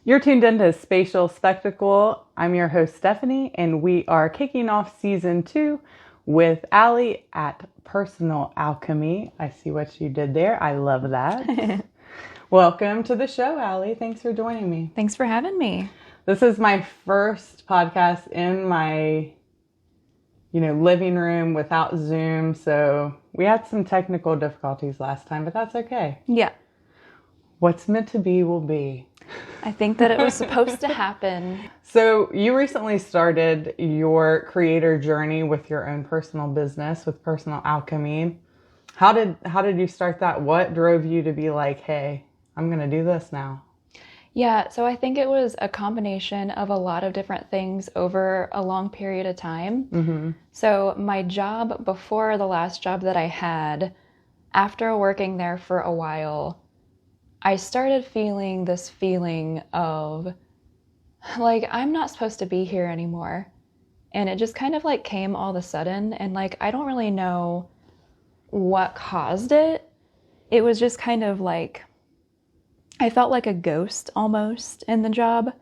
You're tuned into Spatial Spectacle. I'm your host, Stephanie, and we are kicking off season 2 with Allie at Personal Alchemy. I see what you did there. I love that. Welcome to the show, Allie. Thanks for joining me. Thanks for having me. This is my first podcast in my, living room without Zoom. So we had some technical difficulties last time, but that's okay. Yeah. What's meant to be will be. I think that it was supposed to happen. So you recently started your creator journey with your own personal business with Personal Alchemy. How did you start that? What drove you to be like, hey, I'm going to do this now? Yeah, so I think it was a combination of a lot of different things over a long period of time. Mm-hmm. So my job before the last job that I had, after working there for a while, I started feeling this feeling of like, I'm not supposed to be here anymore. And it just kind of like came all of a sudden. And like, I don't really know what caused it. It was just kind of like, I felt like a ghost almost in the job.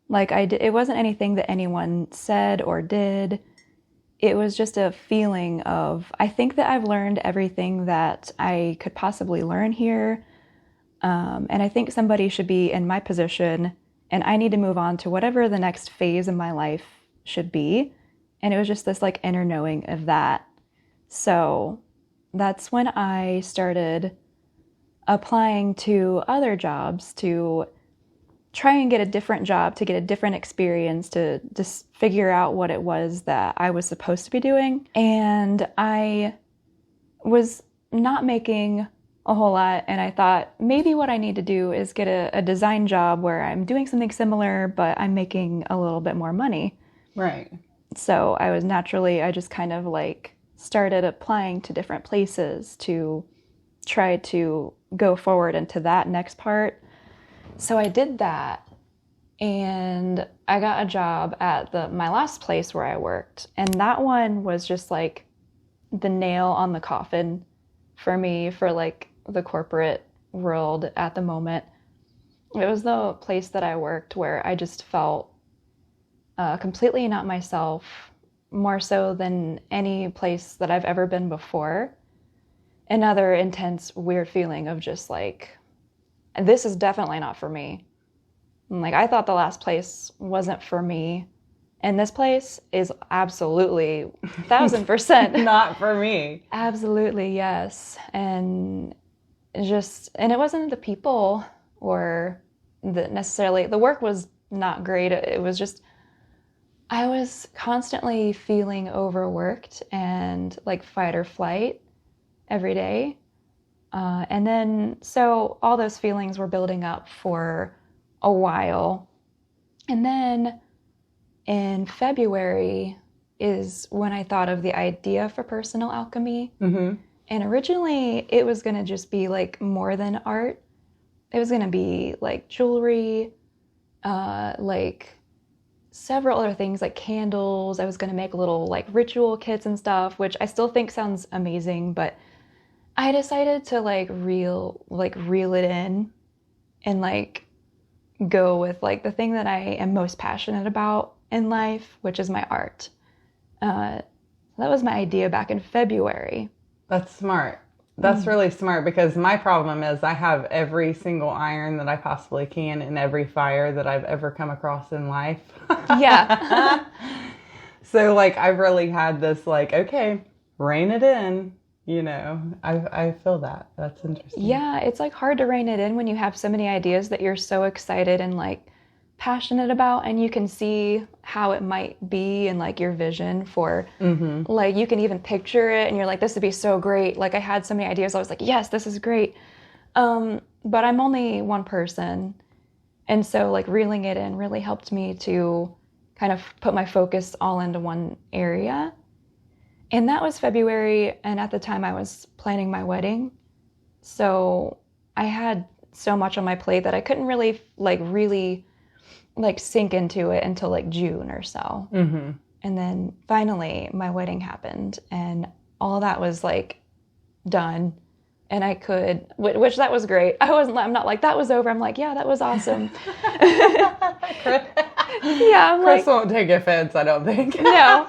Like it wasn't anything that anyone said or did. It was just a feeling of, I think that I've learned everything that I could possibly learn here. And I think somebody should be in my position and I need to move on to whatever the next phase in my life should be. And it was just this like inner knowing of that. So that's when I started applying to other jobs to try and get a different job, to get a different experience, to just figure out what it was that I was supposed to be doing. And I was not making a whole lot, and I thought maybe what I need to do is get a design job where I'm doing something similar, but I'm making a little bit more money. Right. So I just kind of like started applying to different places to try to go forward into that next part. So I did that, and I got a job at my last place where I worked, and that one was just like the nail on the coffin for me for like the corporate world at the moment. It was the place that I worked where I just felt completely not myself, more so than any place that I've ever been before. Another intense, weird feeling of just like, this is definitely not for me. And like, I thought the last place wasn't for me, and this place is absolutely 1,000% not for me. Absolutely, yes. And it wasn't the people or necessarily, the work was not great. It was just, I was constantly feeling overworked and like fight or flight every day. And then, so all those feelings were building up for a while. And then in February is when I thought of the idea for Personal Alchemy. Mm-hmm. And originally it was going to just be like more than art. It was going to be like jewelry, like several other things like candles. I was going to make little like ritual kits and stuff, which I still think sounds amazing, but I decided to like reel it in and like go with like the thing that I am most passionate about in life, which is my art. That was my idea back in February. That's smart. That's really smart, because my problem is I have every single iron that I possibly can in every fire that I've ever come across in life. Yeah. So like I've really had this like, okay, rein it in. I feel that. That's interesting. Yeah, it's like hard to rein it in when you have so many ideas that you're so excited and like passionate about, and you can see how it might be and like your vision for like you can even picture it and you're like, this would be so great. Like I had so many ideas. I was like, yes, this is great. But I'm only one person. And so like reeling it in really helped me to kind of put my focus all into one area. And that was February, and at the time I was planning my wedding. So I had so much on my plate that I couldn't really sink into it until like June or so. Mm-hmm. And then finally my wedding happened, and all that was like done. And I could, which that was great. I'm not like, that was over. I'm like, yeah, that was awesome. Yeah, I'm Chris like, won't take offense, I don't think. no,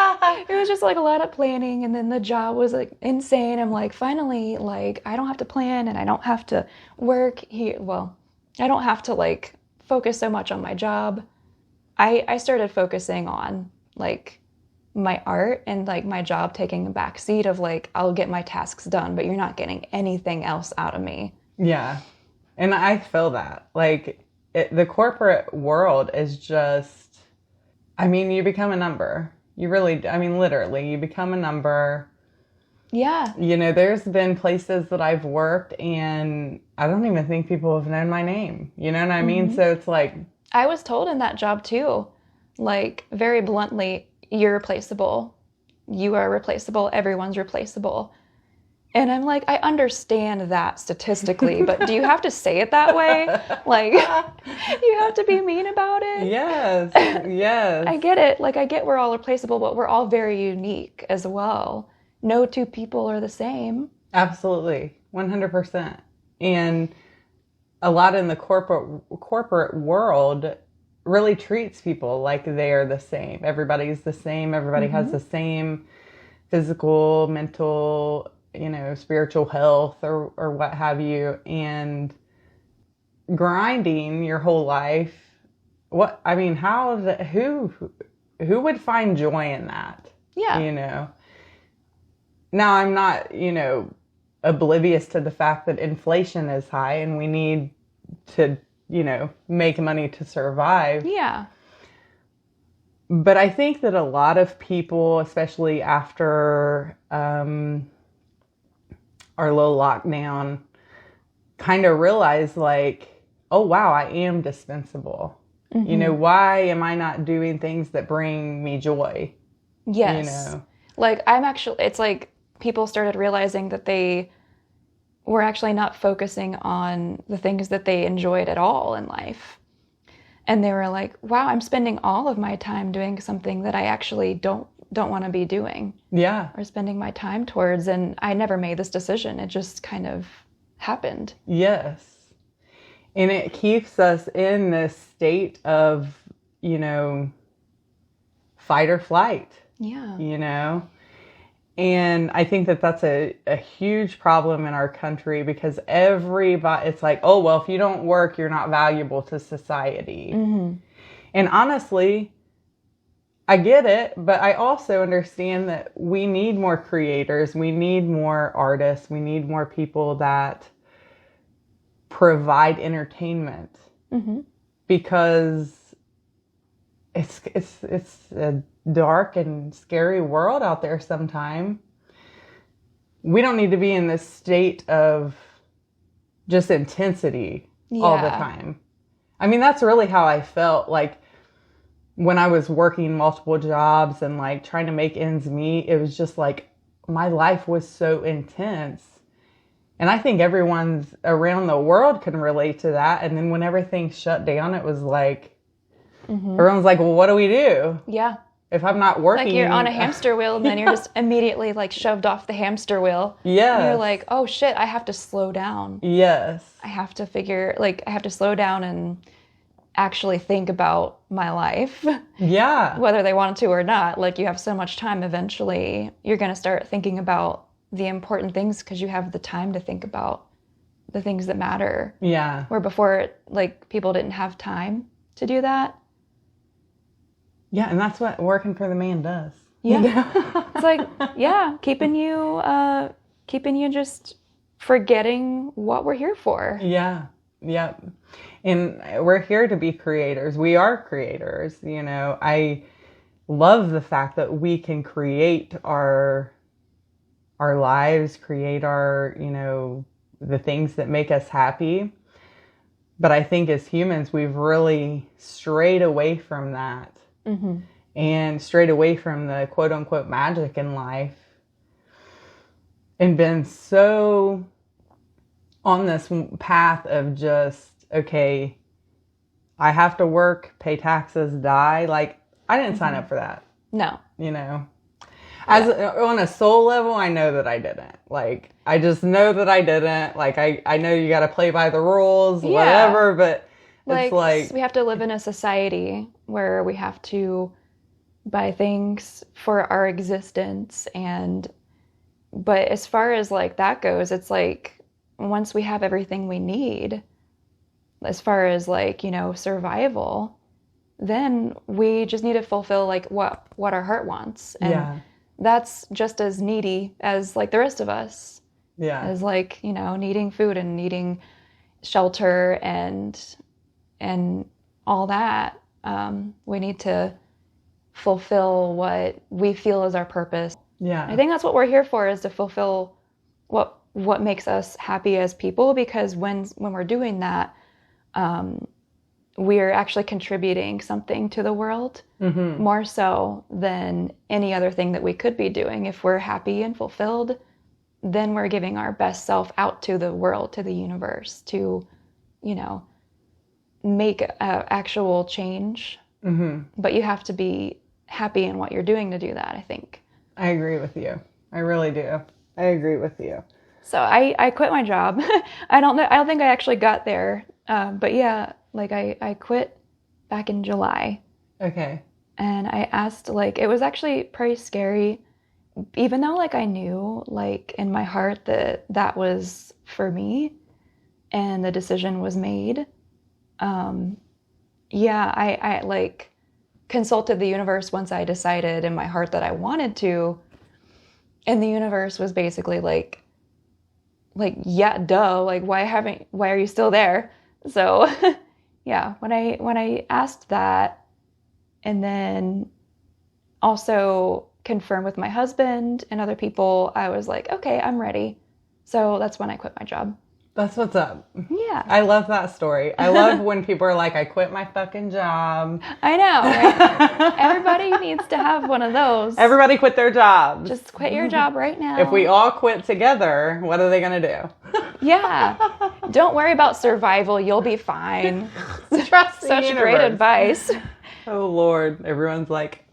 it was just like a lot of planning, and then the job was like insane. I'm like, finally, like I don't have to plan, and I don't have to work here. Well, I don't have to like focus so much on my job. I started focusing on like my art and like my job taking a back seat of like I'll get my tasks done, but you're not getting anything else out of me. Yeah. And I feel that. Like the corporate world is just, I mean, you become a number. You really, I mean, literally, you become a number. Yeah. You know, there's been places that I've worked and I don't even think people have known my name. You know what I mean? So it's like, I was told in that job too, like very bluntly, you're replaceable. You are replaceable. Everyone's replaceable. And I'm like, I understand that statistically, but do you have to say it that way? Like, you have to be mean about it? yes, yes. I get it. Like, I get we're all replaceable, but we're all very unique as well. No two people are the same. Absolutely. 100%. And a lot in the corporate world really treats people like they are the same. Everybody's the same. Everybody has the same physical, mental, you know, spiritual health or what have you. And grinding your whole life, what, I mean, who would find joy in that? Yeah. You know? Now I'm not, you know, oblivious to the fact that inflation is high and we need to, you know, make money to survive. Yeah. But I think that a lot of people, especially after our little lockdown, kind of realize like, oh, wow, I am dispensable. You know, why am I not doing things that bring me joy? Yes. You know? Like, it's like people started realizing that they were actually not focusing on the things that they enjoyed at all in life. And they were like, wow, I'm spending all of my time doing something that I actually don't want to be doing. Yeah. Or spending my time towards. And I never made this decision. It just kind of happened. Yes. And it keeps us in this state of, you know, fight or flight. Yeah. You know? And I think that that's a huge problem in our country because everybody, it's like, oh, well, if you don't work, you're not valuable to society. And honestly, I get it, but I also understand that we need more creators. We need more artists. We need more people that provide entertainment because it's a dark and scary world out there sometime. We don't need to be in this state of just intensity all the time. I mean, that's really how I felt like when I was working multiple jobs and like trying to make ends meet. It was just like my life was so intense. And I think everyone's around the world can relate to that. And then when everything shut down, it was like, everyone's like, well, what do we do? Yeah. If I'm not working. Like you're on a hamster wheel and then you're just immediately like shoved off the hamster wheel. Yes. And you're like, oh shit, I have to slow down. Yes. I have to slow down and actually think about my life. Yeah. Whether they wanted to or not. Like you have so much time, eventually you're going to start thinking about the important things because you have the time to think about the things that matter. Yeah. Where before, like, people didn't have time to do that. Yeah, and that's what working for the man does. Yeah. It's like, yeah, keeping you just forgetting what we're here for. Yeah. Yep. And we're here to be creators. We are creators. You know, I love the fact that we can create our lives, create our, you know, the things that make us happy. But I think as humans, we've really strayed away from that. And strayed away from the quote unquote magic in life and been so on this path of just, okay, I have to work, pay taxes, die. Like, I didn't sign up for that. No. You know, as on a soul level, I know that I didn't. Like, I just know that I didn't. Like, I know you got to play by the rules, whatever, but It's like we have to live in a society where we have to buy things for our existence, but as far as like that goes, it's like once we have everything we need, as far as like, survival, then we just need to fulfill like what our heart wants. And that's just as needy as like the rest of us. Yeah. As like, needing food and needing shelter and all that. We need to fulfill what we feel is our purpose. Yeah. I think that's what we're here for, is to fulfill what makes us happy as people, because when we're doing that, we're actually contributing something to the world, more so than any other thing that we could be doing. If we're happy and fulfilled, then we're giving our best self out to the world, to the universe, to, make actual change. But you have to be happy in what you're doing to do that, I think. I agree with you. I really do. I agree with you. So I quit my job. I don't think I actually got there. But yeah, like I quit back in July. Okay. And I asked, like, it was actually pretty scary, even though like I knew like in my heart that was for me and the decision was made. I like consulted the universe once I decided in my heart that I wanted to. And the universe was basically like, yeah, duh, like why are you still there? So yeah, when I asked that, and then also confirmed with my husband and other people, I was like, okay, I'm ready. So that's when I quit my job. That's what's up. Yeah. I love that story. I love when people are like, I quit my fucking job. I know, right? Everybody needs to have one of those. Everybody quit their jobs. Just quit your job right now. If we all quit together, what are they going to do? Yeah. Don't worry about survival. You'll be fine. Trust the Such universe. great advice. Oh, Lord. Everyone's like,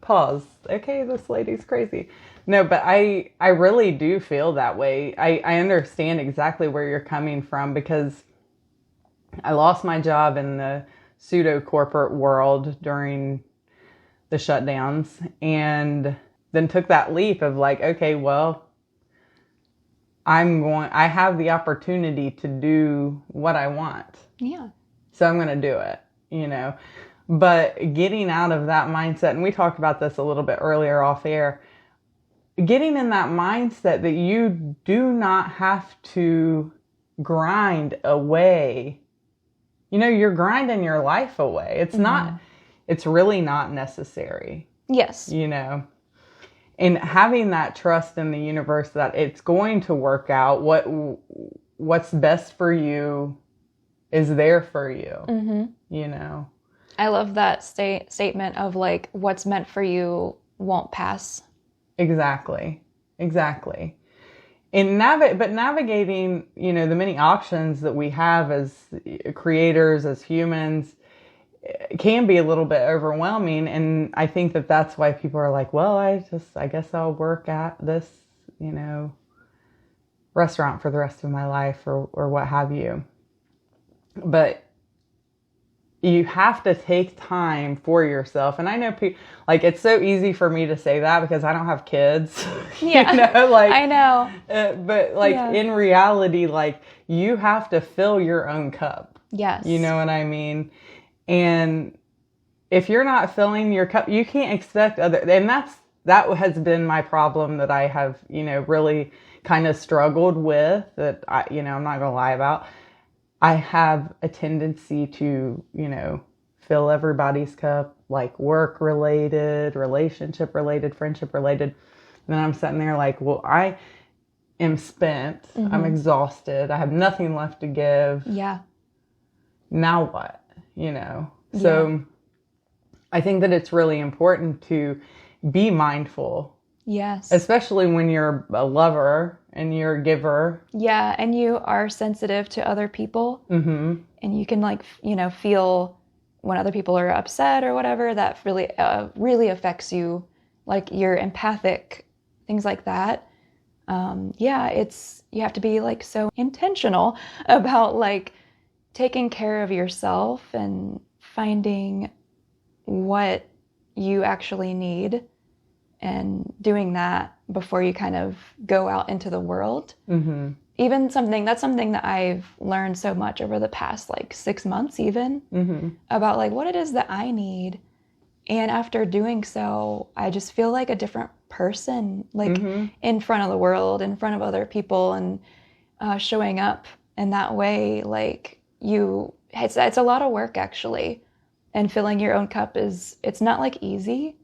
pause. Okay, this lady's crazy. No, but I really do feel that way. I understand exactly where you're coming from, because I lost my job in the pseudo-corporate world during the shutdowns, and then took that leap of like, okay, well, I have the opportunity to do what I want. Yeah. So I'm going to do it, But getting out of that mindset, and we talked about this a little bit earlier off air, getting in that mindset that you do not have to grind away. You're grinding your life away. It's really not necessary. Yes. And having that trust in the universe that it's going to work out, what's best for you is there for you, I love that statement of like, what's meant for you won't pass. Exactly. And navigating, the many options that we have as creators, as humans, can be a little bit overwhelming. And I think that that's why people are like, well, I guess I'll work at this, restaurant for the rest of my life or what have you. But you have to take time for yourself. And I know people, like, it's so easy for me to say that because I don't have kids. Yeah. I know. But like in reality, like, you have to fill your own cup. Yes. You know what I mean? And if you're not filling your cup, you can't expect and that has been my problem that I have, really kind of struggled with, that I'm not going to lie about. I have a tendency to, fill everybody's cup, like work related, relationship related, friendship related. And then I'm sitting there like, well, I am spent. Mm-hmm. I'm exhausted. I have nothing left to give. Yeah. Now what? So I think that it's really important to be mindful. Yes. Especially when you're a lover and you're a giver. Yeah. And you are sensitive to other people. Mm-hmm. And you can feel when other people are upset or whatever, that really, really affects you. Like, you're empathic, things like that. You have to be so intentional about taking care of yourself and finding what you actually need and doing that before you kind of go out into the world. Mm-hmm. Even that's something that I've learned so much over the past like 6 months even, Mm-hmm. about like what it is that I need. And after doing so, I just feel like a different person, like Mm-hmm. in front of the world, in front of other people, and showing up in that way. Like it's a lot of work actually. And filling your own cup it's not like easy.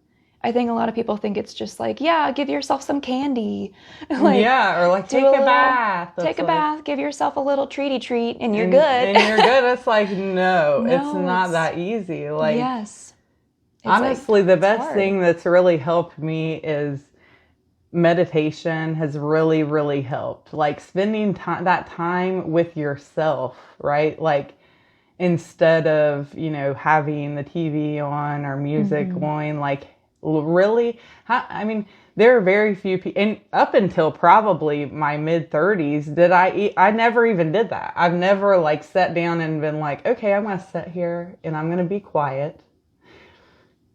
I think a lot of people think it's just like, yeah, give yourself some candy. Like, yeah, or like take a bath. Take a bath, give yourself a little treat and you're and, good. And you're good. It's like, no, it's No, not that easy. Like, yes. honestly, like, the best hard. thing that's really helped me is meditation has really, really helped. Like spending that time with yourself, right? Like instead of, having the TV on or music going, like really, I mean, there are very few people, and up until probably my mid 30s, did I eat, I never even did that. I've never like sat down and been like, okay, I'm going to sit here and I'm going to be quiet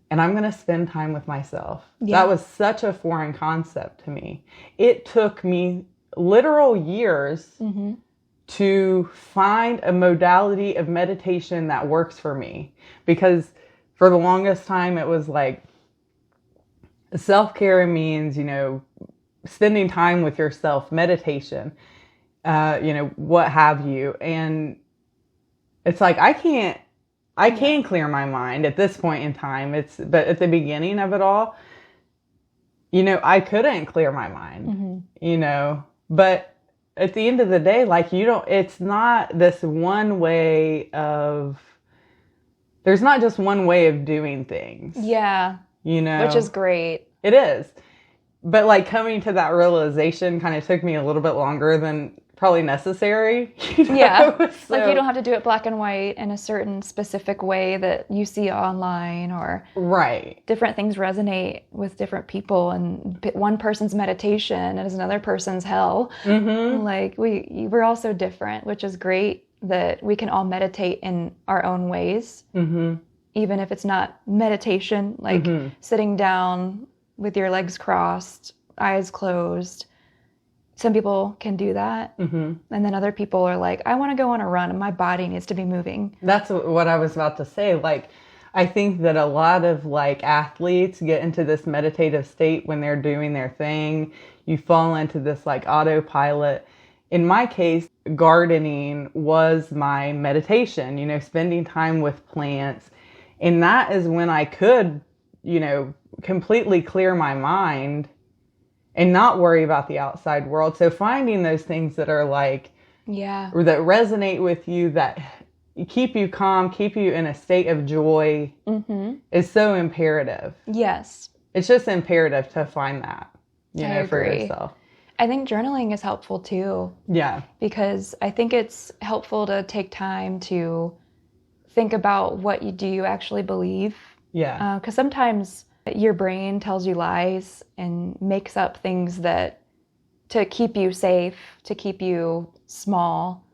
and I'm going to spend time with myself. Yeah. That was such a foreign concept to me. It took me literal years to find a modality of meditation that works for me. Because for the longest time, it was like, self-care means, spending time with yourself, meditation, what have you. And it's like, I can clear my mind at this point in time. But at the beginning of it all, I couldn't clear my mind, but at the end of the day, like it's not this one way there's not just one way of doing things. Yeah. Which is great. It is. But like coming to that realization kind of took me a little bit longer than probably necessary. Yeah. So, like you don't have to do it black and white in a certain specific way that you see online, or right. Different things resonate with different people, and one person's meditation is another person's hell. Mm-hmm. Like we're all so different, which is great that we can all meditate in our own ways. Mm-hmm. Even if it's not meditation, like sitting down with your legs crossed, eyes closed. Some people can do that. Mm-hmm. And then other people are like, I want to go on a run and my body needs to be moving. That's what I was about to say. Like, I think that a lot of like athletes get into this meditative state when they're doing their thing. You fall into this like autopilot. In my case, gardening was my meditation, spending time with plants. And that is when I could, completely clear my mind and not worry about the outside world. So finding those things that are like, or that resonate with you, that keep you calm, keep you in a state of joy is so imperative. Yes. It's just imperative to find that, for yourself. I think journaling is helpful too. Yeah. Because I think it's helpful to take time to think about what do you actually believe. Yeah. Because sometimes your brain tells you lies and makes up things to keep you safe, to keep you small,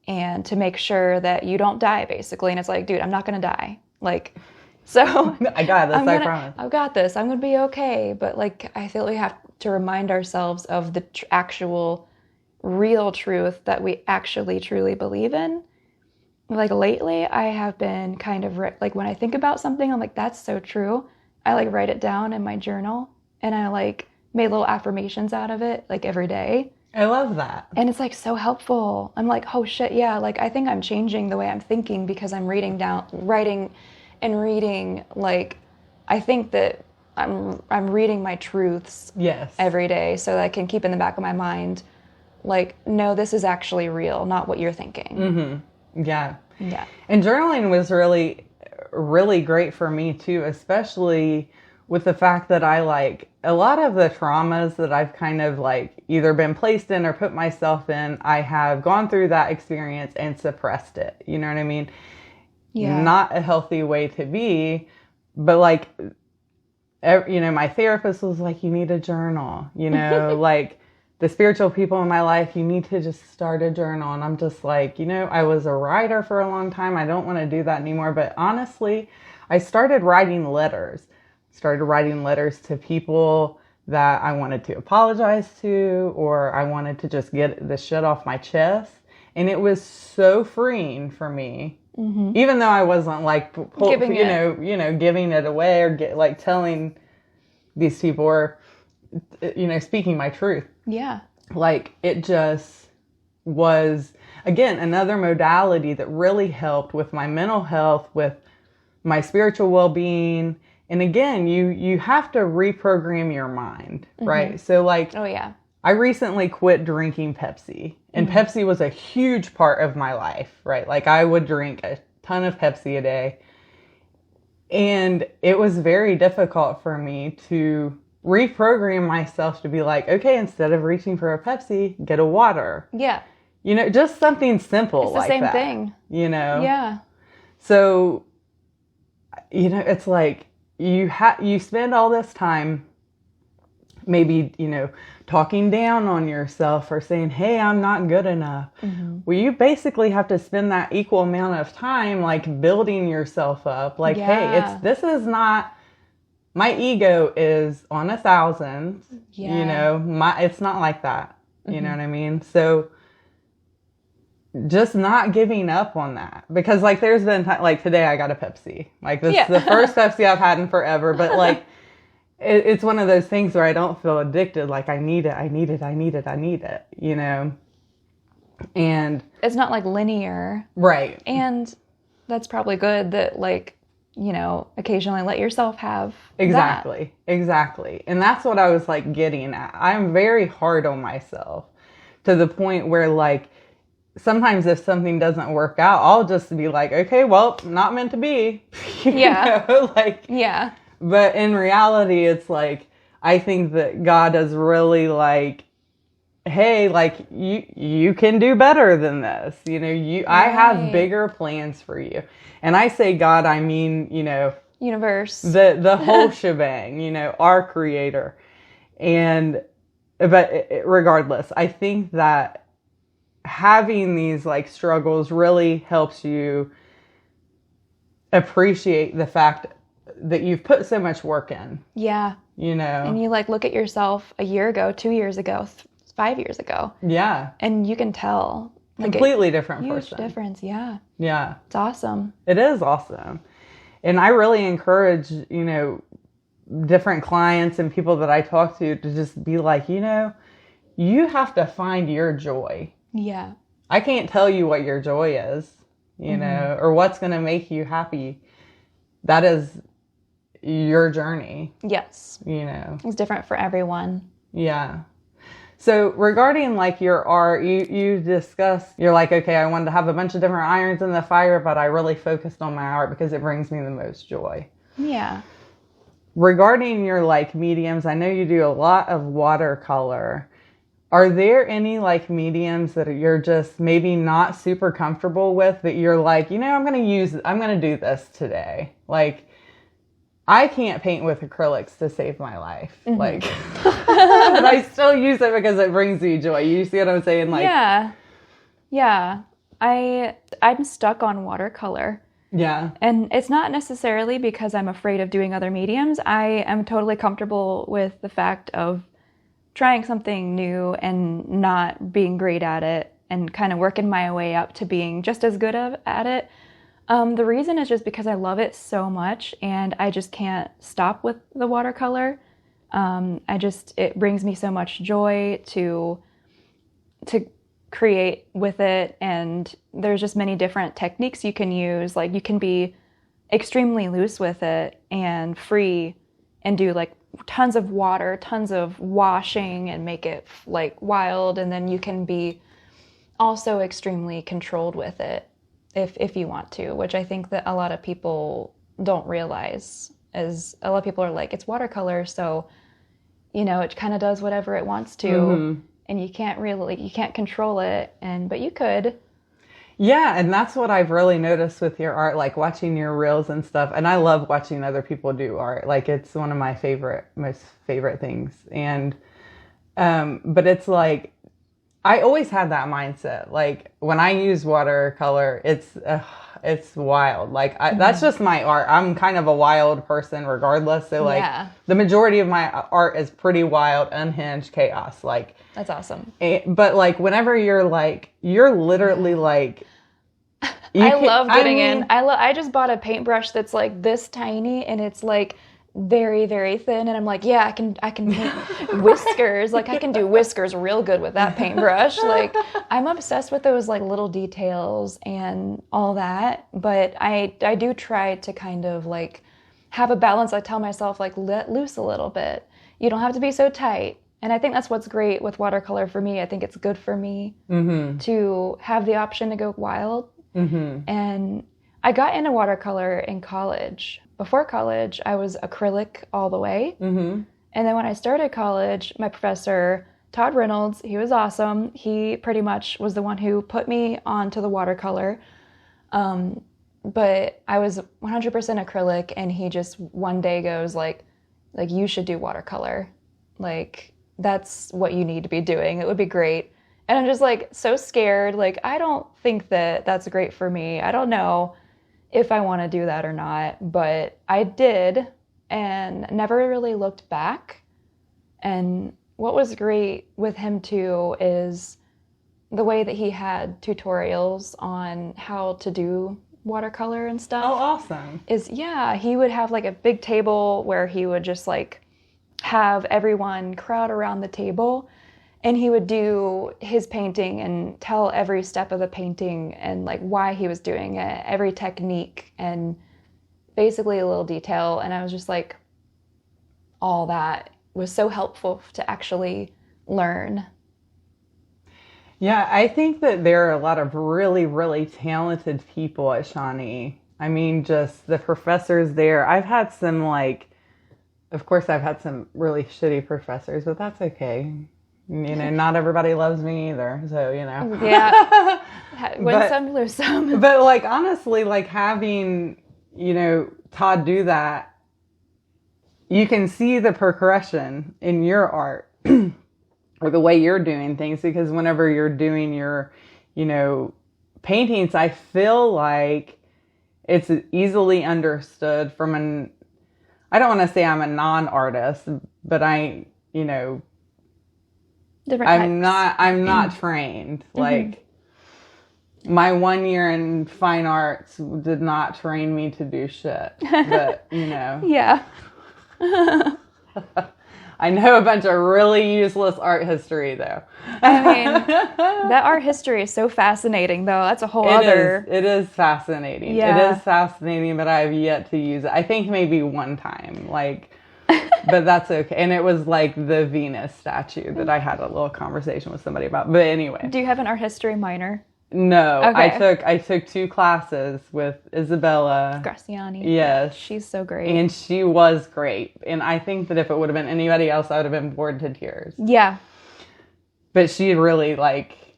and to make sure that you don't die, basically. And it's like, dude, I'm not going to die. Like, so I got this, I promise. I've got this. I'm going to be okay. But like, I feel we have to remind ourselves of the actual real truth that we actually truly believe in. Like lately, I have been kind of like when I think about something, I'm like, that's so true. I like write it down in my journal, and I like made little affirmations out of it like every day. I love that. And it's like so helpful. I'm like, oh shit, yeah. Like I think I'm changing the way I'm thinking because I'm writing and reading. Like I think that I'm reading my truths every day, so that I can keep in the back of my mind, like, no, this is actually real, not what you're thinking. Mm-hmm. Yeah. Yeah. And journaling was really, really great for me too, especially with the fact that I like a lot of the traumas that I've kind of like either been placed in or put myself in, I have gone through that experience and suppressed it. You know what I mean? Yeah. Not a healthy way to be, but like, my therapist was like, you need a journal, like, the spiritual people in my life, you need to just start a journal. And I'm just like, I was a writer for a long time. I don't want to do that anymore. But honestly, I started writing letters. Started writing letters to people that I wanted to apologize to, or I wanted to just get the shit off my chest. And it was so freeing for me, even though I wasn't like, giving it away or telling these people or, speaking my truth. Yeah. Like, it just was, again, another modality that really helped with my mental health, with my spiritual well-being. And again, you have to reprogram your mind, right? So like, oh yeah, I recently quit drinking Pepsi, and Pepsi was a huge part of my life, right? Like, I would drink a ton of Pepsi a day, and it was very difficult for me to reprogram myself to be like, okay, instead of reaching for a Pepsi, get a water. Yeah. Just something simple it's the like same that. Thing. Yeah. So, it's like, you spend all this time maybe, talking down on yourself or saying, hey, I'm not good enough. Well, you basically have to spend that equal amount of time like building yourself up. Like, hey, this is not, my ego is on 1,000. It's not like that. You know what I mean? So just not giving up on that, because like there's been like today I got a Pepsi, like this is the first Pepsi I've had in forever, but like it's one of those things where I don't feel addicted, like I need it, and it's not like linear, right? And that's probably good that like occasionally let yourself have exactly, and that's what I was like getting at. I'm very hard on myself to the point where like sometimes if something doesn't work out, I'll just be like, okay, well, not meant to be. Yeah. But in reality, it's like, I think that God is really like, hey, like you can do better than this. I have bigger plans for you. And I say God, I mean, universe, the whole shebang, our creator. But regardless, I think that having these like struggles really helps you appreciate the fact that you've put so much work in. Yeah. And you like look at yourself a year ago, 2 years ago, 5 years ago. Yeah. And you can tell. Like completely different huge person. Huge difference. Yeah. Yeah. It's awesome. It is awesome. And I really encourage, different clients and people that I talk to just be like, you have to find your joy. Yeah. I can't tell you what your joy is, or what's going to make you happy. That is your journey. Yes. It's different for everyone. Yeah. So regarding like your art, you discussed, you're like, okay, I wanted to have a bunch of different irons in the fire, but I really focused on my art because it brings me the most joy. Yeah. Regarding your like mediums, I know you do a lot of watercolor. Are there any like mediums that you're just maybe not super comfortable with that you're like, I'm going to do this today? Like, I can't paint with acrylics to save my life. Like, but I still use it because it brings me joy. You see what I'm saying? Like, yeah. I'm stuck on watercolor. Yeah. And it's not necessarily because I'm afraid of doing other mediums. I am totally comfortable with the fact of trying something new and not being great at it and kind of working my way up to being just as good at it. The reason is just because I love it so much and I just can't stop with the watercolor. It brings me so much joy to create with it, and there's just many different techniques you can use. Like you can be extremely loose with it and free and do like tons of water, tons of washing and make it like wild, and then you can be also extremely controlled with it if you want to, which I think that a lot of people don't realize, as a lot of people are like, it's watercolor, so it kind of does whatever it wants to, and you can't control it, but you could. Yeah, and that's what I've really noticed with your art, like watching your reels and stuff. And I love watching other people do art. Like it's one of my most favorite things. And But it's like, I always had that mindset. Like when I use watercolor, it's wild. Like that's just my art. I'm kind of a wild person regardless. So like the majority of my art is pretty wild, unhinged chaos. Like that's awesome. But like whenever you're literally like, I love getting in. I just bought a paintbrush that's like this tiny and it's like very, very thin, and I'm like, yeah, I can paint whiskers. Like I can do whiskers real good with that paintbrush. Like I'm obsessed with those like little details and all that. But I do try to kind of like have a balance. I tell myself like let loose a little bit. You don't have to be so tight. And I think that's what's great with watercolor for me. I think it's good for me to have the option to go wild. And I got into watercolor in college. Before college, I was acrylic all the way. And then when I started college, my professor, Todd Reynolds, he was awesome. He pretty much was the one who put me onto the watercolor. But I was 100% acrylic, and he just one day goes like you should do watercolor. Like, that's what you need to be doing. It would be great. And I'm just like so scared. Like, I don't think that that's great for me. I don't know if I want to do that or not, but I did and never really looked back. And what was great with him too is the way that he had tutorials on how to do watercolor and stuff. Oh, awesome. He would have like a big table where he would just like have everyone crowd around the table, and he would do his painting and tell every step of the painting and like why he was doing it, every technique, and basically a little detail. And I was just like, all that was so helpful to actually learn. Yeah, I think that there are a lot of really, really talented people at Shawnee. I mean, just the professors there. I've had some of course I've had some really shitty professors, but that's okay. You know, not everybody loves me either, so, you know. Yeah. Win some, lose some. But, like, honestly, like, having, you know, Todd do that, you can see the progression in your art or the way you're doing things, because whenever you're doing your, you know, paintings, I feel like it's easily understood from I don't want to say I'm a non-artist, but you know, I'm not trained. Like, my 1 year in fine arts did not train me to do shit. But, you know. Yeah. I know a bunch of really useless art history, though. I mean, that art history is so fascinating, though. That's a whole other... It is fascinating. Yeah. It is fascinating, but I have yet to use it. I think maybe one time, like... But that's okay. And it was like the Venus statue that I had a little conversation with somebody about. But anyway. Do you have an art history minor? No. Okay. I took 2 classes with Isabella Graciani. Yes. She's so great. And she was great. And I think that if it would have been anybody else, I would have been bored to tears. Yeah. But she really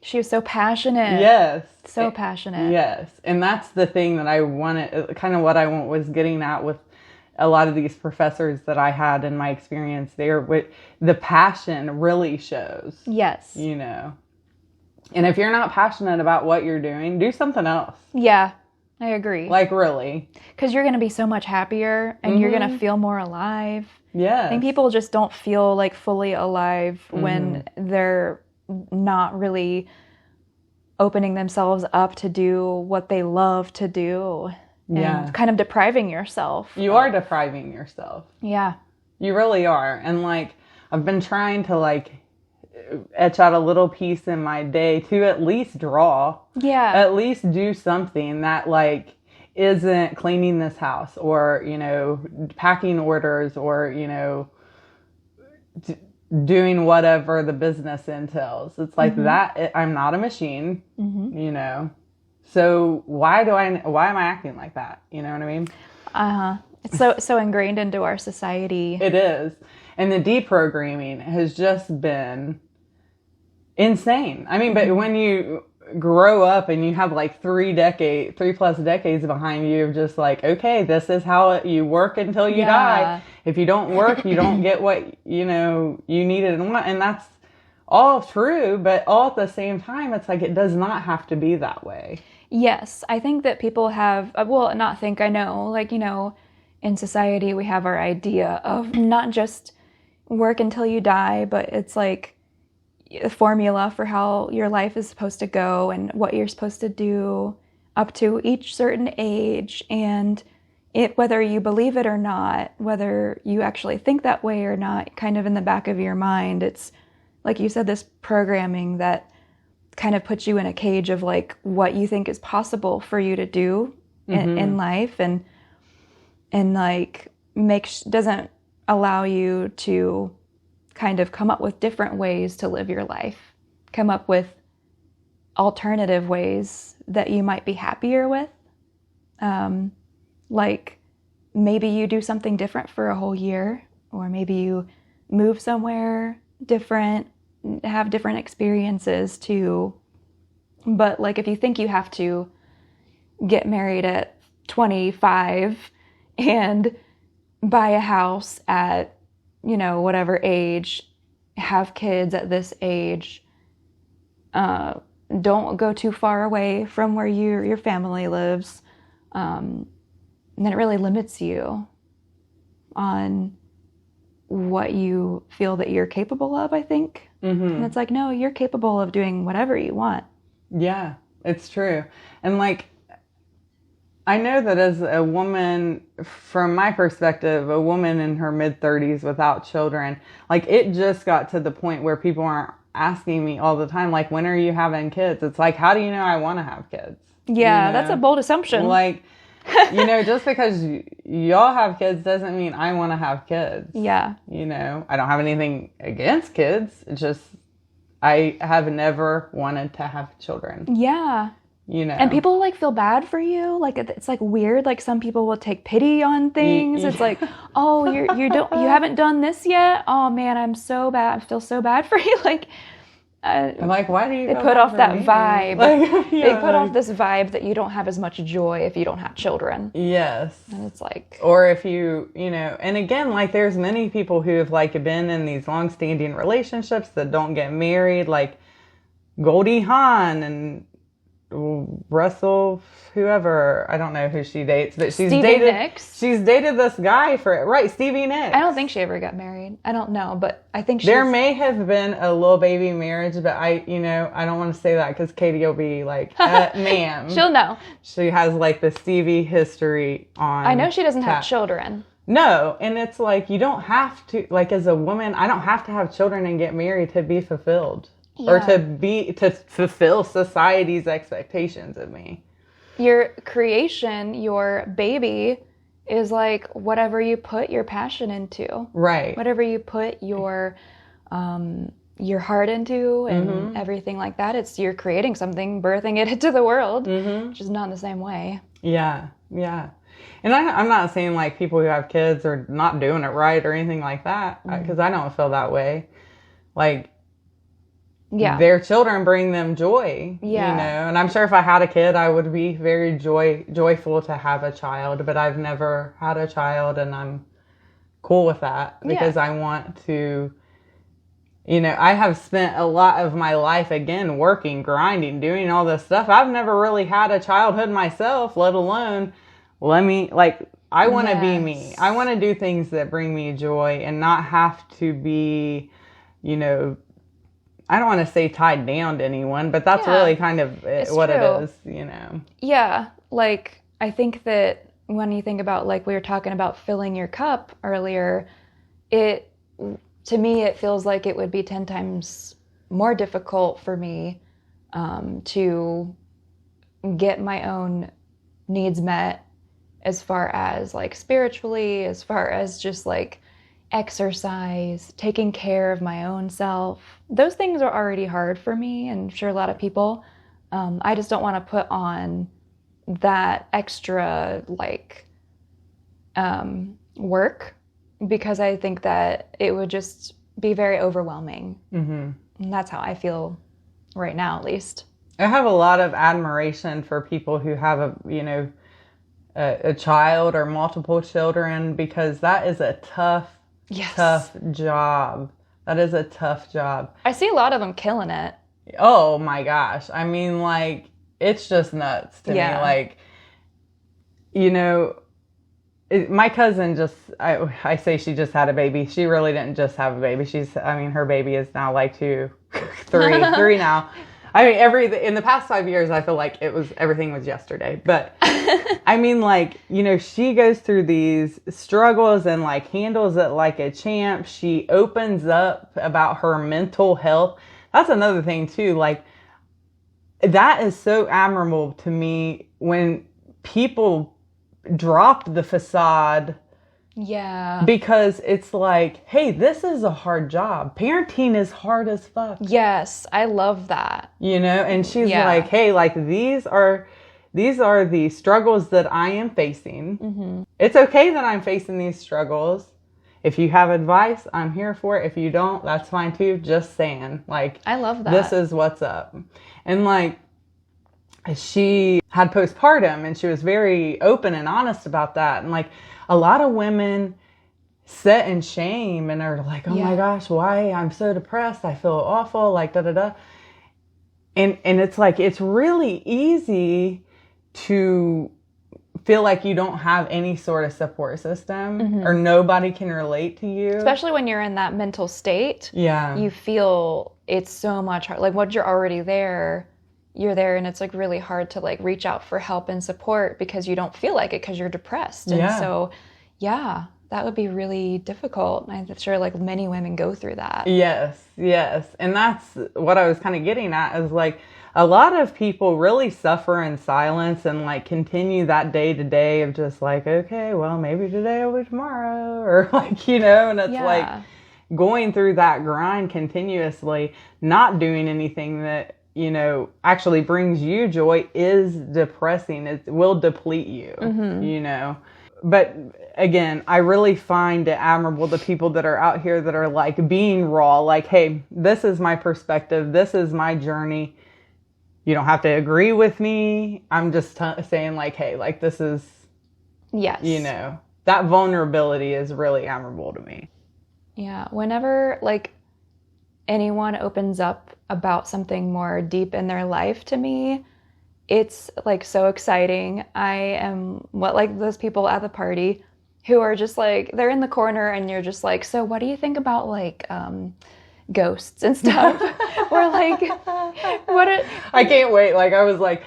she was so passionate. Yes. So passionate. Yes. And that's the thing that I wanted, kind of what I was getting at with a lot of these professors that I had in my experience there. The passion really shows. Yes. You know. And if you're not passionate about what you're doing, do something else. Yeah, I agree. Like, really. Because you're going to be so much happier and you're going to feel more alive. Yeah. I think people just don't feel like fully alive when they're not really opening themselves up to do what they love to do. And kind of depriving yourself. You are depriving yourself. Yeah. You really are. And, like, I've been trying to, like, etch out a little piece in my day to at least draw. Yeah. At least do something that, like, isn't cleaning this house or, you know, packing orders or, you know, doing whatever the business entails. It's like that. I'm not a machine, you know. So why am I acting like that? You know what I mean? It's so ingrained into our society. It is. And the deprogramming has just been insane. I mean, but when you grow up and you have like 3+ decades behind you of just like, okay, this is how you work until you die. If you don't work, you don't get what, you know, you needed and want. And that's all true, but all at the same time, it's like it does not have to be that way. Yes, I think that people have, well, not think, I know, like, you know, in society we have our idea of not just work until you die, but it's like a formula for how your life is supposed to go and what you're supposed to do up to each certain age, and it, whether you believe it or not, whether you actually think that way or not, kind of in the back of your mind, it's like you said, this programming that kind of puts you in a cage of like what you think is possible for you to do in life, and like doesn't allow you to kind of come up with different ways to live your life, come up with alternative ways that you might be happier with. Like maybe you do something different for a whole year, or maybe you move somewhere different, have different experiences too. But like if you think you have to get married at 25 and buy a house at, you know, whatever age, have kids at this age, don't go too far away from where your family lives, and then it really limits you on what you feel that you're capable of, I think. And it's like, no, you're capable of doing whatever you want. Yeah, it's true. And like, I know that as a woman, from my perspective, a woman in her mid-30s without children, like it just got to the point where people aren't asking me all the time, like, when are you having kids? It's like, how do you know I want to have kids? Yeah, you know? That's a bold assumption. Like, you know, just because y'all have kids doesn't mean I want to have kids. Yeah. You know, I don't have anything against kids. It's just, I have never wanted to have children. Yeah. You know. And people like feel bad for you. Like it's like weird. Like some people will take pity on things. It's like, oh, you haven't done this yet. Oh man, I'm so bad. I feel so bad for you. Like, I'm like, why do you? They put off that vibe. Like, they put off this vibe that you don't have as much joy if you don't have children. Yes. And it's like, or if you know, and again, like there's many people who have like been in these long-standing relationships that don't get married, like Goldie Hawn and Russell, whoever, I don't know who she dates, but she's dated this guy Stevie Nicks. I don't think she ever got married. I don't know, but I think there may have been a little baby marriage, but I don't want to say that because Katie will be like, ma'am. She'll know. She has like the Stevie history on. I know she doesn't have children. No, and it's like you don't have to, like as a woman, I don't have to have children and get married to be fulfilled. Yeah. Or to fulfill society's expectations of me. Your creation, your baby, is like whatever you put your passion into. Right. Whatever you put your heart into and everything like that. It's you're creating something, birthing it into the world, which is not in the same way. Yeah, yeah. And I'm not saying like people who have kids are not doing it right or anything like that, because I don't feel that way. Like, yeah, their children bring them joy, you know, and I'm sure if I had a kid, I would be very joyful to have a child, but I've never had a child and I'm cool with that because I want to, you know, I have spent a lot of my life, again, working, grinding, doing all this stuff. I've never really had a childhood myself, let alone I want to be me. I want to do things that bring me joy and not have to be, you know, I don't want to say tied down to anyone, but that's really kind of what it is, you know. Yeah, like I think that when you think about, like we were talking about filling your cup earlier, to me it feels like it would be 10 times more difficult for me to get my own needs met as far as like spiritually, as far as just like exercise, taking care of my own self. Those things are already hard for me, and I'm sure a lot of people. I just don't want to put on that extra like work, because I think that it would just be very overwhelming. And that's how I feel right now, at least. I have a lot of admiration for people who have a child or multiple children, because that is a tough job That is a tough job. I see a lot of them killing it. Oh my gosh. I mean, like, it's just nuts to me. Like, you know, my cousin just, I say she just had a baby. She really didn't just have a baby. Her baby is now like three now. I mean, in the past 5 years, I feel like everything was yesterday. But I mean, like, you know, she goes through these struggles and like handles it like a champ. She opens up about her mental health. That's another thing too. Like, that is so admirable to me when people drop the facade. Yeah. Because it's like, hey, this is a hard job. Parenting is hard as fuck. Yes, I love that. You know, and she's like, hey, like, these are the struggles that I am facing. Mm-hmm. It's okay that I'm facing these struggles. If you have advice, I'm here for it. If you don't, that's fine too. Just saying, like, I love that. This is what's up. And like, she had postpartum and she was very open and honest about that. And like, a lot of women sit in shame and are like, oh my gosh, why? I'm so depressed. I feel awful. Like, da da da. And it's like, it's really easy to feel like you don't have any sort of support system or nobody can relate to you. Especially when you're in that mental state. Yeah. You feel it's so much hard. Like, once you're already there, you're there, and it's like really hard to like reach out for help and support because you don't feel like it because you're depressed. And so, that would be really difficult. I'm sure like many women go through that. Yes. And that's what I was kind of getting at is like, a lot of people really suffer in silence and like continue that day to day of just like, okay, well, maybe today will be tomorrow, or like, you know, and it's like going through that grind continuously, not doing anything that, you know, actually brings you joy is depressing. It will deplete you, you know. But again, I really find it admirable the people that are out here that are like being raw, like, hey, this is my perspective. This is my journey. You don't have to agree with me. I'm just saying like, hey, like this is, you know, that vulnerability is really admirable to me. Yeah. Whenever like anyone opens up about something more deep in their life to me, it's like so exciting. I am like those people at the party who are just like, they're in the corner and you're just like, so what do you think about like ghosts and stuff? Or like, I can't wait. Like I was like,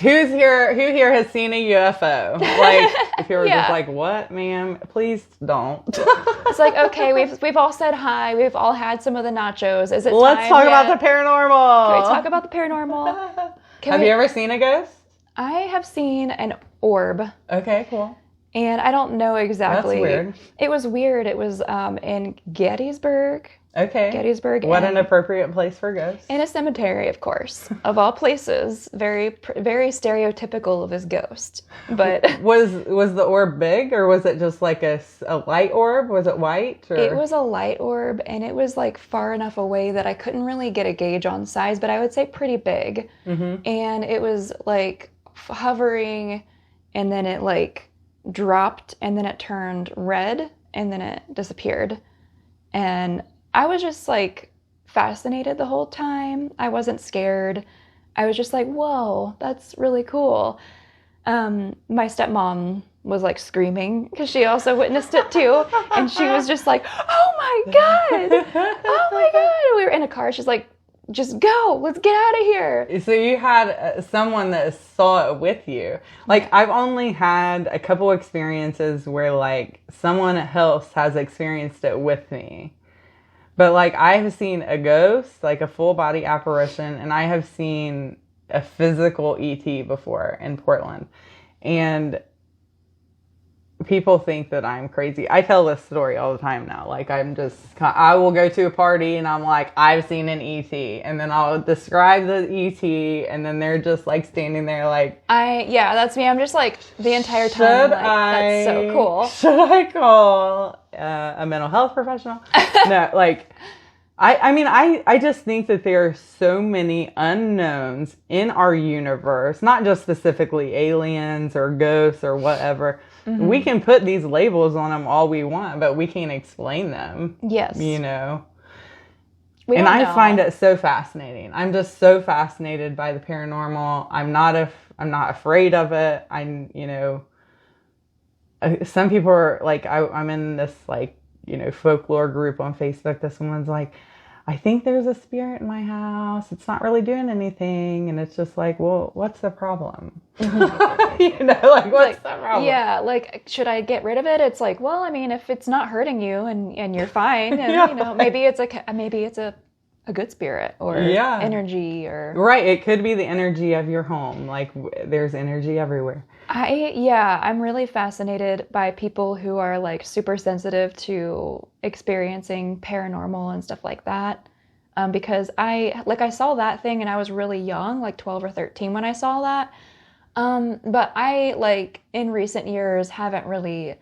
who here has seen a UFO? Like if you were just like, what, ma'am? Please don't. It's like, okay, we've all said hi. We've all had some of the nachos. Is it Let's time talk yet? about the paranormal. Can we talk about the paranormal? Have you ever seen a ghost? I have seen an orb. Okay, cool. And I don't know exactly. That's weird. It was weird. It was in Gettysburg. Okay. Gettysburg. What an appropriate place for ghosts. In a cemetery, of course, of all places. Very, very stereotypical of his ghost. But was the orb big, or was it just like a light orb? Was it white? Or? It was a light orb, and it was like far enough away that I couldn't really get a gauge on size, but I would say pretty big. Mm-hmm. And it was like hovering, and then it like dropped, and then it turned red, and then it disappeared. And I was just like fascinated the whole time. I wasn't scared. I was just like, whoa, that's really cool. My stepmom was like screaming because she also witnessed it too. And she was just like, oh my God. Oh my God. And we were in a car. She's like, just go. Let's get out of here. So you had someone that saw it with you. Like I've only had a couple experiences where like someone else has experienced it with me. But, like, I have seen a ghost, like a full-body apparition, and I have seen a physical ET before in Portland. And people think that I'm crazy. I tell this story all the time now. Like, I will go to a party, and I'm like, I've seen an ET. And then I'll describe the ET, and then they're just, like, standing there like... that's me. I'm just, like, the entire time, that's so cool. Should I call a mental health professional? No, like... I just think that there are so many unknowns in our universe, not just specifically aliens or ghosts or whatever, we can put these labels on them all we want, but we can't explain them. Yes. You know? We and don't I know. find it so fascinating. I'm just so fascinated by the paranormal. I'm not afraid of it. Some people are like, I'm in this like, folklore group on Facebook. This woman's like, I think there's a spirit in my house. It's not really doing anything. And it's just like, well, what's the problem? What's the problem? Yeah, like, should I get rid of it? It's like, well, I mean, if it's not hurting you and you're fine, and, maybe it's a good spirit or energy or... Right, it could be the energy of your home. Like, there's energy everywhere. I'm really fascinated by people who are like super sensitive to experiencing paranormal and stuff like that. Because I saw that thing and I was really young, like 12 or 13 when I saw that. But I like in recent years haven't really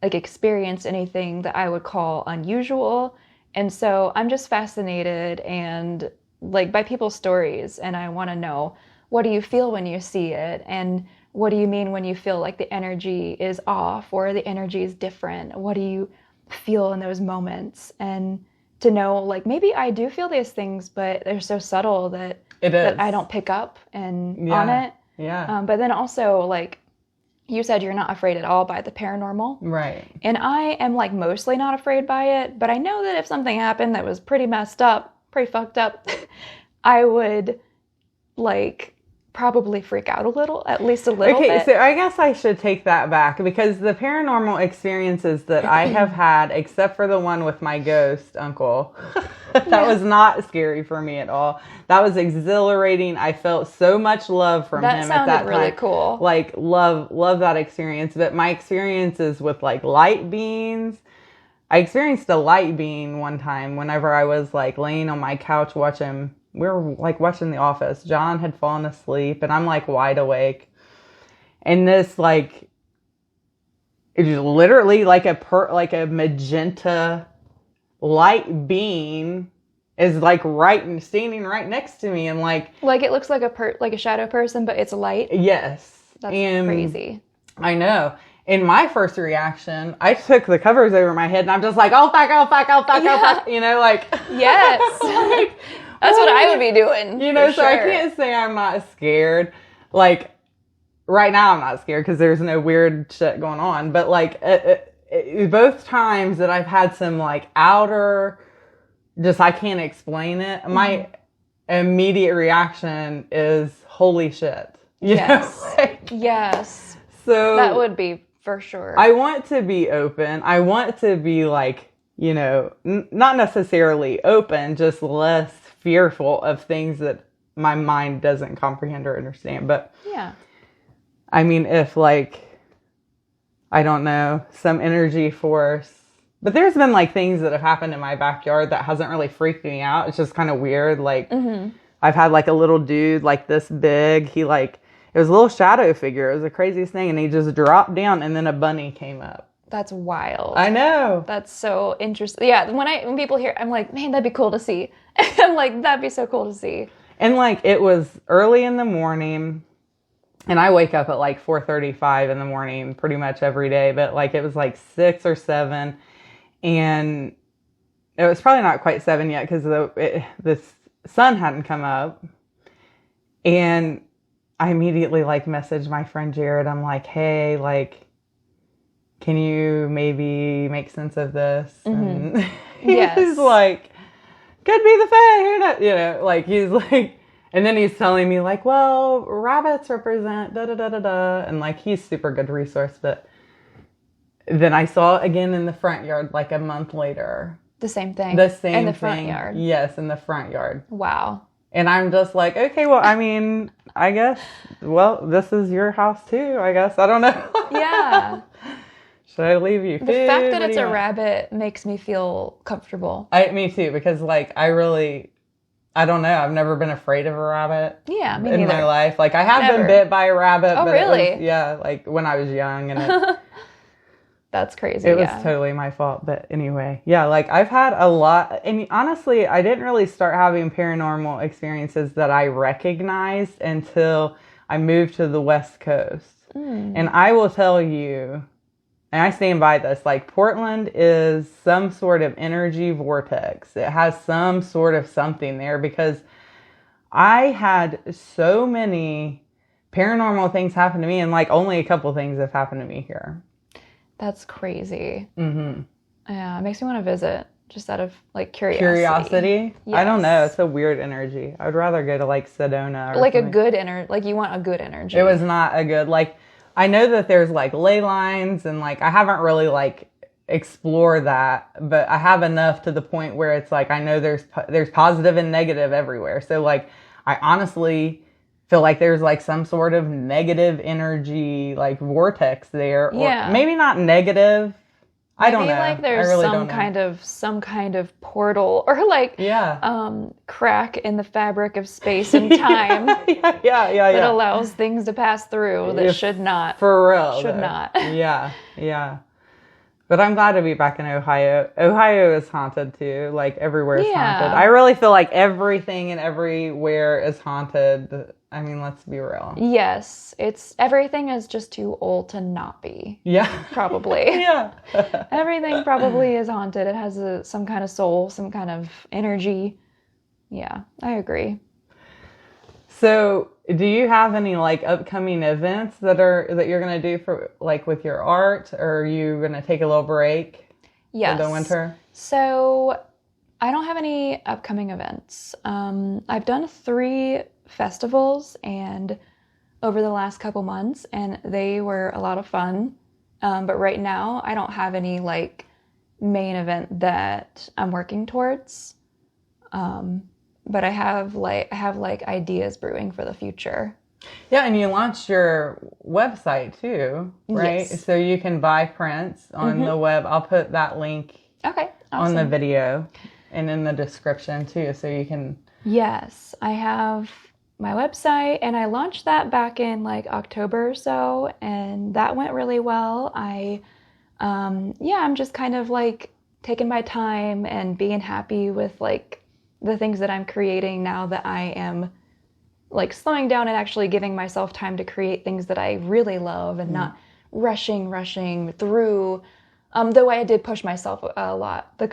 like experienced anything that I would call unusual. And so I'm just fascinated and like by people's stories, and I want to know, what do you feel when you see it? And what do you mean when you feel like the energy is off or the energy is different? What do you feel in those moments? And to know, like, maybe I do feel these things, but they're so subtle that I don't pick up on it. Yeah. But then also, like, you said you're not afraid at all by the paranormal. Right. And I am, like, mostly not afraid by it. But I know that if something happened that was pretty messed up, pretty fucked up, I would, like... probably freak out at least a little bit. So I guess I should take that back, because the paranormal experiences that I have had, except for the one with my ghost uncle, that was not scary for me at all. That was exhilarating. I felt so much love from him at that time. That sounded really cool. Like, love that experience. But my experiences with like light beings, I experienced a light being one time whenever I was like laying on my couch watching. We were like watching The Office. John had fallen asleep and I'm like wide awake. And this like, it was literally like a magenta light being is like standing right next to me, and like it looks like a shadow person, but it's light. Yes. That's crazy. I know. In my first reaction, I took the covers over my head and I'm just like, oh fuck, oh fuck, oh fuck, oh fuck, like. Yes. Like, that's what I would be doing. So I can't say I'm not scared. Like, right now I'm not scared because there's no weird shit going on. But like, both times that I've had some like outer, just I can't explain it. My immediate reaction is, holy shit. Yes. Yes. So that would be for sure. I want to be open. I want to be like, not necessarily open, just less fearful of things that my mind doesn't comprehend or understand. But yeah, I mean, if like, I don't know, some energy force, but there's been like things that have happened in my backyard that hasn't really freaked me out. It's just kind of weird. Like I've had like a little dude like this big, it was a little shadow figure. It was the craziest thing. And he just dropped down and then a bunny came up. That's wild. I know. That's so interesting. Yeah, when people hear, I'm like, man, that'd be cool to see. I'm like, that'd be so cool to see. And like, it was early in the morning, and I wake up at like 4:35 in the morning pretty much every day, but like it was like 6 or 7, and it was probably not quite 7 yet because the sun hadn't come up. And I immediately like messaged my friend Jared. I'm like, hey, like, can you maybe make sense of this? And he's like, could be the fae, like he's like, and then he's telling me like, well, rabbits represent da da da da da, and like he's super good resource. But then I saw it again in the front yard like a month later. The same thing. In the front yard. Yes, in the front yard. Wow. And I'm just like, okay, well, I mean, I guess, well, this is your house too, I guess. I don't know. Yeah. Should I leave you food? The fact that it's a rabbit makes me feel comfortable. Me too, because like I don't know. I've never been afraid of a rabbit. Yeah, me in neither. my life. Like I have been bit by a rabbit. Oh, but really? Like when I was young, and that's crazy. It was totally my fault. But anyway, yeah, like I've had a lot, and honestly, I didn't really start having paranormal experiences that I recognized until I moved to the West Coast. And I will tell you, and I stand by this, like Portland is some sort of energy vortex. It has some sort of something there because I had so many paranormal things happen to me, and like only a couple things have happened to me here. That's crazy. Mm-hmm. Yeah, it makes me want to visit just out of like Curiosity? Yes. I don't know. It's a weird energy. I would rather go to like Sedona or like something. a good energy. Like you want a good energy. It was not a good, like, I know that there's like ley lines and like I haven't really like explored that, but I have enough to the point where it's like I know there's positive and negative everywhere. So like I honestly feel like there's like some sort of negative energy like vortex there, or maybe not negative. I don't know. Maybe like there's really some kind of portal or like crack in the fabric of space and time that allows things to pass through that should not. For real. Should not. Yeah. But I'm glad to be back in Ohio. Ohio is haunted too. Like everywhere is haunted. I really feel like everything and everywhere is haunted. I mean, let's be real. Yes. Everything is just too old to not be. Yeah. Probably. Yeah. Everything probably is haunted. It has some kind of soul, some kind of energy. Yeah, I agree. So, do you have any like upcoming events that you're going to do for like with your art, or are you going to take a little break for the winter? So, I don't have any upcoming events. I've done 3 festivals and over the last couple months, and they were a lot of fun. But right now, I don't have any like main event that I'm working towards. But I have ideas brewing for the future. Yeah, and you launched your website too, right? Yes. So you can buy prints on the web. I'll put that link on the video and in the description too, so you can. Yes, I have my website, and I launched that back in like October or so, and that went really well. I'm just kind of like taking my time and being happy with like the things that I'm creating now that I am like slowing down and actually giving myself time to create things that I really love and not rushing through. Though I did push myself a lot. The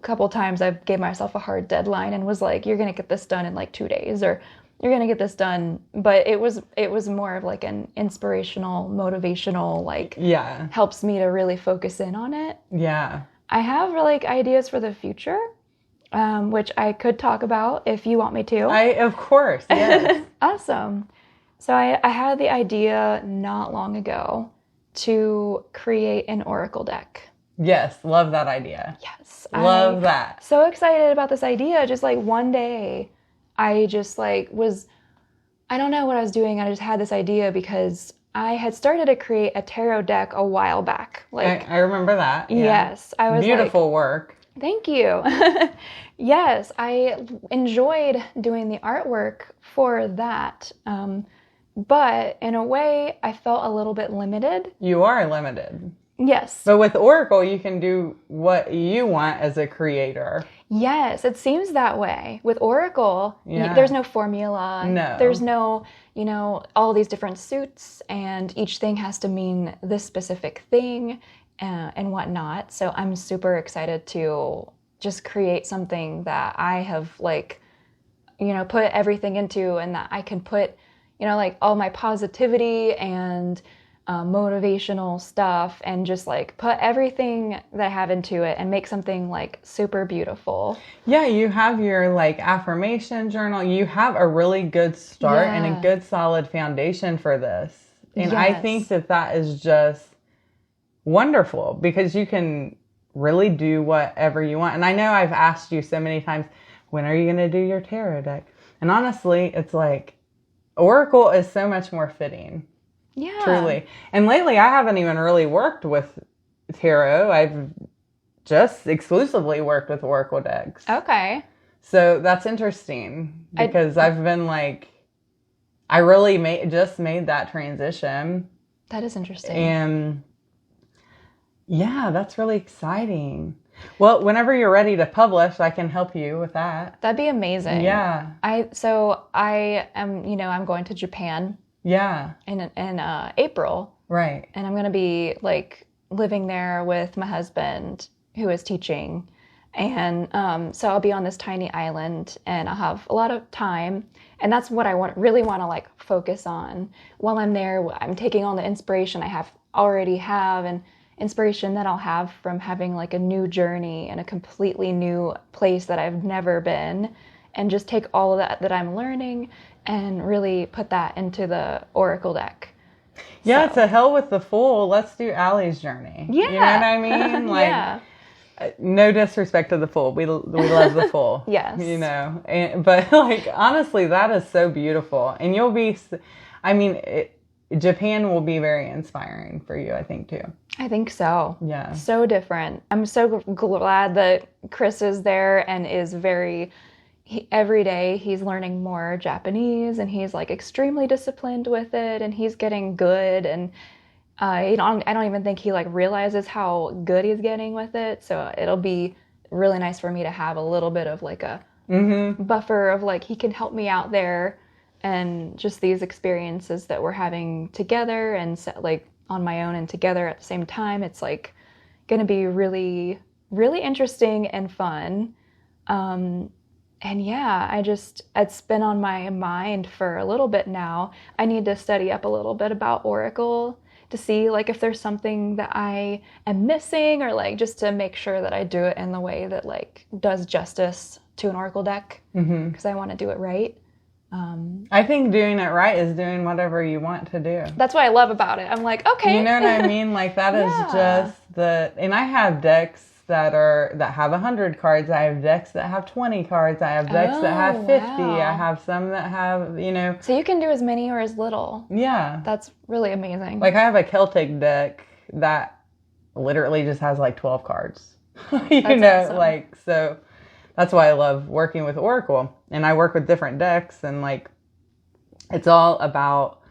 couple times I gave myself a hard deadline and was like, you're going to get this done in like 2 days, or you're going to get this done. But it was more of like an inspirational, motivational, like helps me to really focus in on it. Yeah. I have like ideas for the future. Which I could talk about if you want me to. Of course, yes. Awesome. So I had the idea not long ago to create an oracle deck. Yes, love that idea. Yes. Love that. So excited about this idea. Just like one day, I just like I don't know what I was doing. I just had this idea because I had started to create a tarot deck a while back. Like I remember that. Yeah. Yes. I was beautiful work. Thank you. Yes, I enjoyed doing the artwork for that. But in a way, I felt a little bit limited. You are limited. Yes. But with Oracle, you can do what you want as a creator. Yes, it seems that way. With Oracle, there's no formula. No. There's no, all these different suits, and each thing has to mean this specific thing. And whatnot. So I'm super excited to just create something that I have like, put everything into, and that I can put, like all my positivity and motivational stuff, and just like put everything that I have into it and make something like super beautiful. Yeah, you have your like affirmation journal. You have a really good start and a good solid foundation for this. And I think that is just wonderful, because you can really do whatever you want. And I know I've asked you so many times, when are you going to do your tarot deck? And honestly, it's like Oracle is so much more fitting. Yeah. Truly. And lately, I haven't even really worked with tarot. I've just exclusively worked with Oracle decks. Okay. So that's interesting, because I've been like, I really just made that transition. That is interesting. And yeah, that's really exciting. Well, whenever you're ready to publish, I can help you with that. That'd be amazing. Yeah. So I am, I'm going to Japan. Yeah. In April. Right. And I'm going to be like living there with my husband who is teaching. And so I'll be on this tiny island and I'll have a lot of time. And that's what I really want to like focus on while I'm there. I'm taking on the inspiration I already have and inspiration that I'll have from having like a new journey in a completely new place that I've never been, and just take all of that I'm learning and really put that into the Oracle deck. Yeah, to hell with the Fool. Let's do Allie's journey. Yeah. You know what I mean? Like, yeah. No disrespect to the Fool. We love the Fool. Yes. You know, but like, honestly, that is so beautiful. And you'll be, I mean, Japan will be very inspiring for you, I think, too. I think so. Yeah. So different. I'm so glad that Chris is there and is every day he's learning more Japanese and he's like extremely disciplined with it and he's getting good. And I don't even think he like realizes how good he's getting with it. So it'll be really nice for me to have a little bit of like a buffer of like, he can help me out there. And just these experiences that we're having together and like on my own and together at the same time, it's like going to be really, really interesting and fun. And yeah, it's been on my mind for a little bit now. I need to study up a little bit about Oracle to see like if there's something that I am missing, or like just to make sure that I do it in the way that like does justice to an Oracle deck, because I want to do it right. I think doing it right is doing whatever you want to do. That's what I love about it. I'm like, okay. You know what I mean? Like that is just and I have decks that have 100 cards. I have decks that have 20 cards. I have decks that have 50. Wow. I have some that have, you know. So you can do as many or as little. Yeah. That's really amazing. Like I have a Celtic deck that literally just has like 12 cards. you That's know, awesome. like, so that's why I love working with Oracle. And I work with different decks, and like it's all about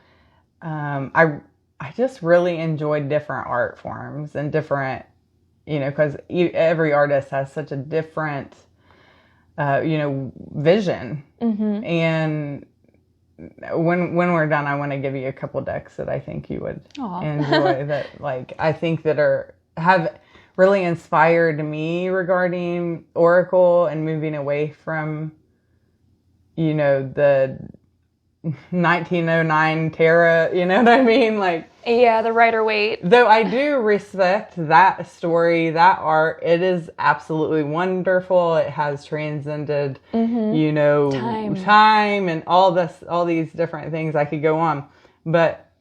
I just really enjoy different art forms and different, you know, because every artist has such a different you know, vision. And when we're done, I want to give you a couple decks that I think you would enjoy that like I think that have really inspired me regarding Oracle and moving away from, you know, the 1909 Terra, you know what I mean? Like, yeah, the Rider-Waite. Though I do respect that story, that art, it is absolutely wonderful. It has transcended, you know, time and all these different things. I could go on. But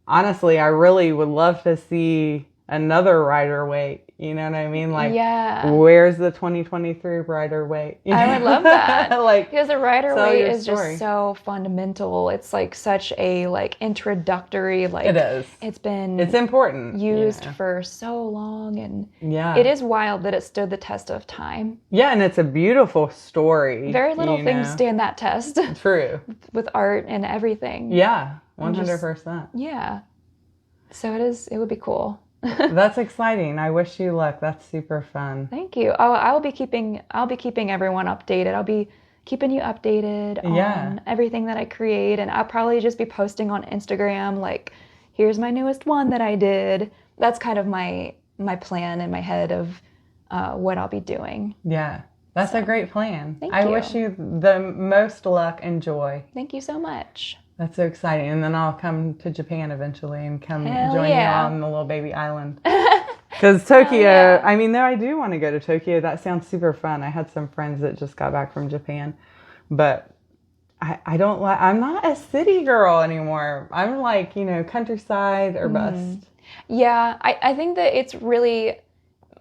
honestly, I really would love to see another Rider-Waite. You know what I mean? Like, where's the 2023 Rider-Waite? You know? I would love that. Like, because the Rider-Waite is just so fundamental. It's like such a like introductory, like it is. It's important. Used for so long, and it is wild that it stood the test of time. Yeah, and it's a beautiful story. Very little things stand that test. True. With art and everything. Yeah, 100%. Yeah. So it would be cool. That's exciting. I wish you luck. That's super fun. Thank you. I'll be keeping everyone updated. I'll be keeping you updated on everything that I create, and I'll probably just be posting on Instagram like, here's my newest one that I did. That's kind of my plan in my head of what I'll be doing. Yeah. That's a great plan. Thank I you. wish you the most luck and joy. Thank you so much. That's so exciting. And then I'll come to Japan eventually and come join you on the little baby island. Because Tokyo, I mean, though I do want to go to Tokyo. That sounds super fun. I had some friends that just got back from Japan. But I'm not a city girl anymore. I'm like, you know, countryside or bust. Yeah, I think that it's really,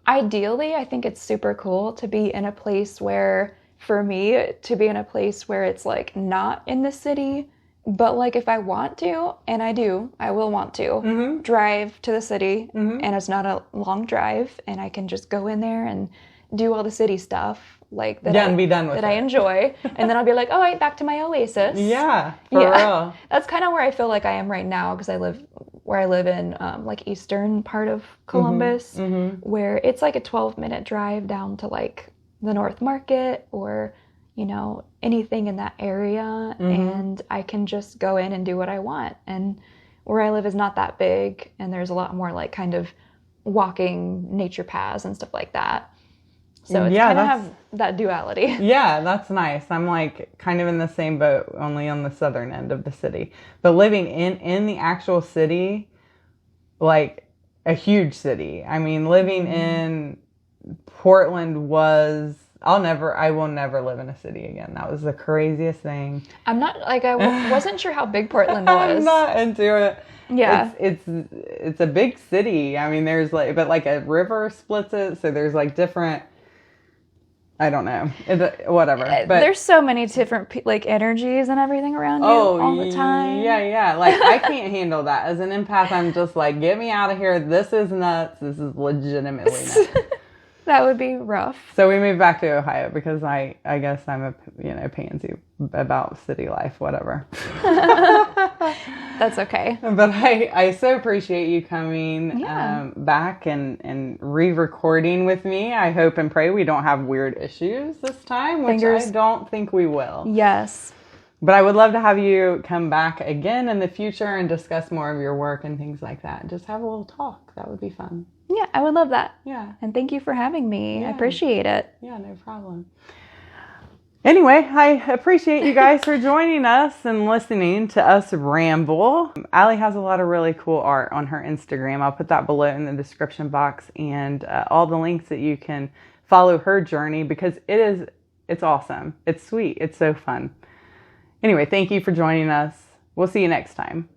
ideally, I think it's super cool to be in a place where, for me, to be in a place where it's like not in the city. But like if I want to, and I will want to drive to the city, and it's not a long drive, and I can just go in there and do all the city stuff like that. And be done with that I enjoy, and then I'll be like, oh wait, back to my oasis. Yeah, for real. That's kind of where I feel like I am right now, because I live in like eastern part of Columbus, where it's like a 12-minute drive down to like the North Market or, you know, anything in that area, and I can just go in and do what I want. And where I live is not that big, and there's a lot more like kind of walking nature paths and stuff like that. So it's Yeah, kind of have that duality. Yeah, that's nice. I'm like kind of in the same boat, only on the southern end of the city. But living in the actual city, like a huge city. I mean, living in Portland was, I will never live in a city again. That was the craziest thing. I'm not like, wasn't sure how big Portland was. I'm not into it. Yeah. It's a big city. I mean, there's like, but like a river splits it. So there's like different, I don't know. Whatever. But there's so many different like energies and everything around you all the time. Yeah. Like I can't handle that. As an empath, I'm just like, get me out of here. This is nuts. This is legitimately nuts. That would be rough. So we moved back to Ohio because I guess I'm a pansy about city life, whatever. That's okay. But I so appreciate you coming back and re-recording with me. I hope and pray we don't have weird issues this time, which I don't think we will. Yes. But I would love to have you come back again in the future and discuss more of your work and things like that. Just have a little talk. That would be fun. Yeah, I would love that. Yeah. And thank you for having me. Yeah. I appreciate it. Yeah, no problem. Anyway, I appreciate you guys for joining us and listening to us ramble. Allie has a lot of really cool art on her Instagram. I'll put that below in the description box and all the links that you can follow her journey because it's awesome. It's sweet. It's so fun. Anyway, thank you for joining us. We'll see you next time.